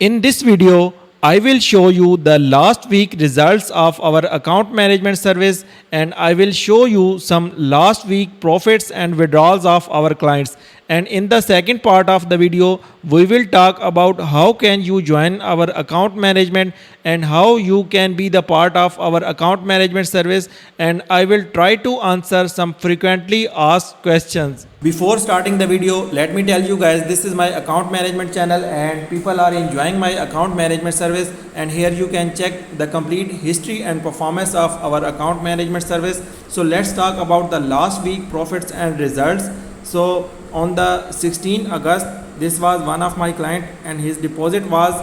In this video, I will show you the last week results of our account management service, and I will show you some last week profits and withdrawals of our clients. And in the second part of the video, we will talk about how can you join our account management and how you can be the part of our account management service, and I will try to answer some frequently asked questions. Before starting the video, let me tell you guys, this is my account management channel and people are enjoying my account management service, and here you can check the complete history and performance of our account management service. So let's talk about the last week profits and results. So on the 16th August, this was one of my client and his deposit was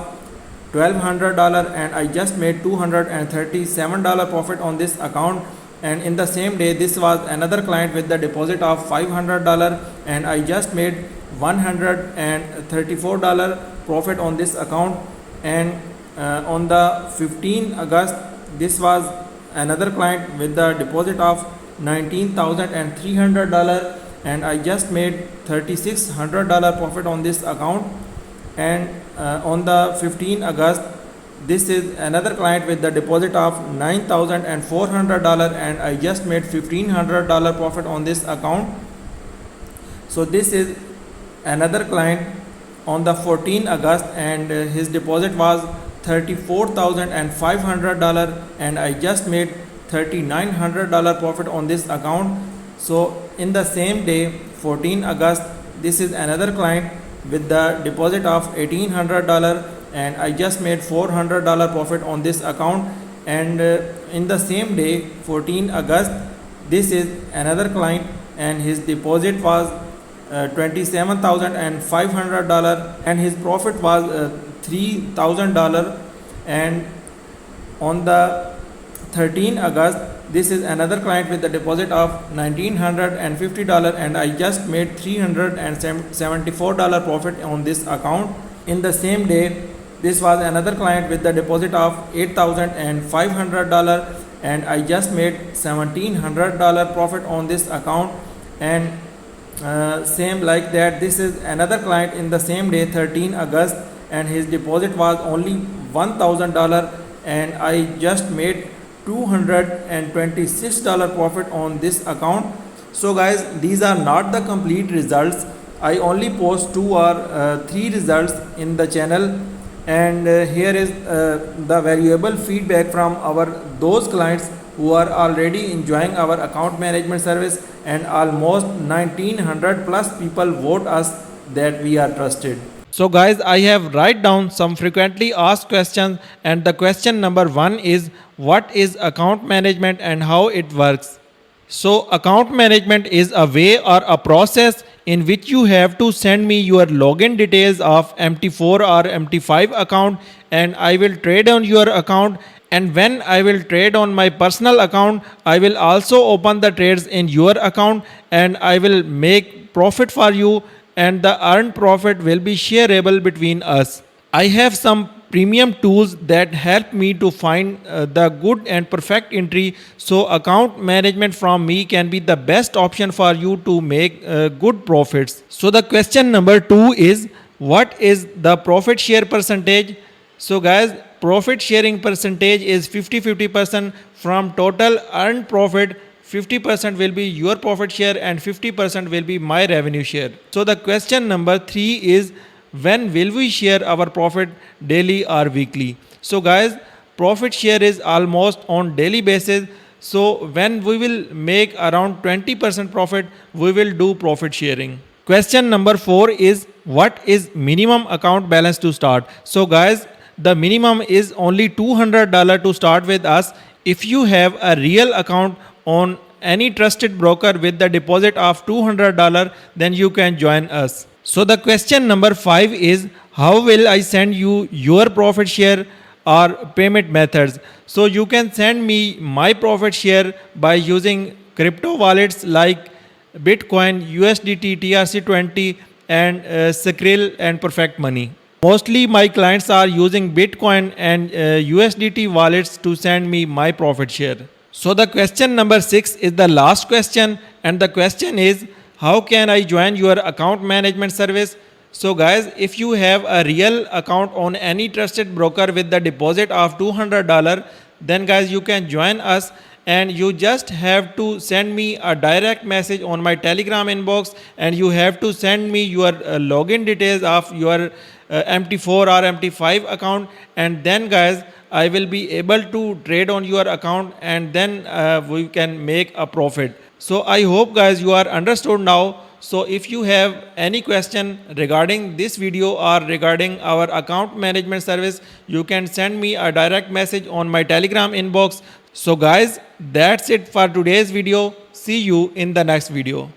$1,200 and I just made $237 profit on this account. And in the same day, this was another client with the deposit of $500 and I just made $134 profit on this account. And on the 15th August, this was another client with the deposit of $19,300 and I just made $3,600 profit on this account. And on the 15th August, this is another client with the deposit of $9,400 and I just made $1,500 profit on this account. So this is another client on the 14th August and his deposit was $34,500 and I just made $3,900 profit on this account. So in the same day, 14th August, this is another client with the deposit of $1,800 and I just made $400 profit on this account. And in the same day, 14th August, this is another client and his deposit was $27,500 and his profit was $3,000. And on the 13th August, this is another client with the deposit of $1,950 and I just made $374 profit on this account. In the same day, this was another client with the deposit of $8,500 and I just made $1,700 profit on this account. And same like that, this is another client in the same day, 13th August, and his deposit was only $1,000 and I just made $226 profit on this account. So guys, these are not the complete results. I only post 2 or 3 results in the channel, and here is the valuable feedback from those clients who are already enjoying our account management service, and almost 1900 plus people vote us that we are trusted. So guys, I have write down some frequently asked questions, and the question number 1 is, what is account management and how it works? So account management is a way or a process in which you have to send me your login details of MT4 or MT5 account, and I will trade on your account. And when I will trade on my personal account, I will also open the trades in your account and I will make profit for you, and the earned profit will be shareable between us. I have some premium tools that help me to find the good and perfect entry, so account management from me can be the best option for you to make good profits. So the question number 2 is, what is the profit share percentage? So guys, profit sharing percentage is 50-50% from total earned profit. 50% will be your profit share and 50% will be my revenue share. So the question number 3 is, when will we share our profit, daily or weekly? So guys, profit share is almost on daily basis. So when we will make around 20% profit, we will do profit sharing. Question number 4 is, what is minimum account balance to start? So guys, the minimum is only $200 to start with us. If you have a real account on any trusted broker with the deposit of $200, then you can join us. So the question number 5 is, how will I send you your profit share or payment methods? So you can send me my profit share by using crypto wallets like Bitcoin, USDT, TRC20 and Skrill and Perfect Money. Mostly my clients are using Bitcoin and USDT wallets to send me my profit share. So the question number 6 is the last question, and the question is, how can I join your account management service? So guys, if you have a real account on any trusted broker with the deposit of $200, then guys you can join us, and you just have to send me a direct message on my Telegram inbox, and you have to send me your login details of your MT4 or MT5 account, and then guys I will be able to trade on your account, and then we can make a profit. So I hope guys you are understood now. So if you have any question regarding this video or regarding our account management service, you can send me a direct message on my Telegram inbox. So guys, that's it for today's video. See you in the next video.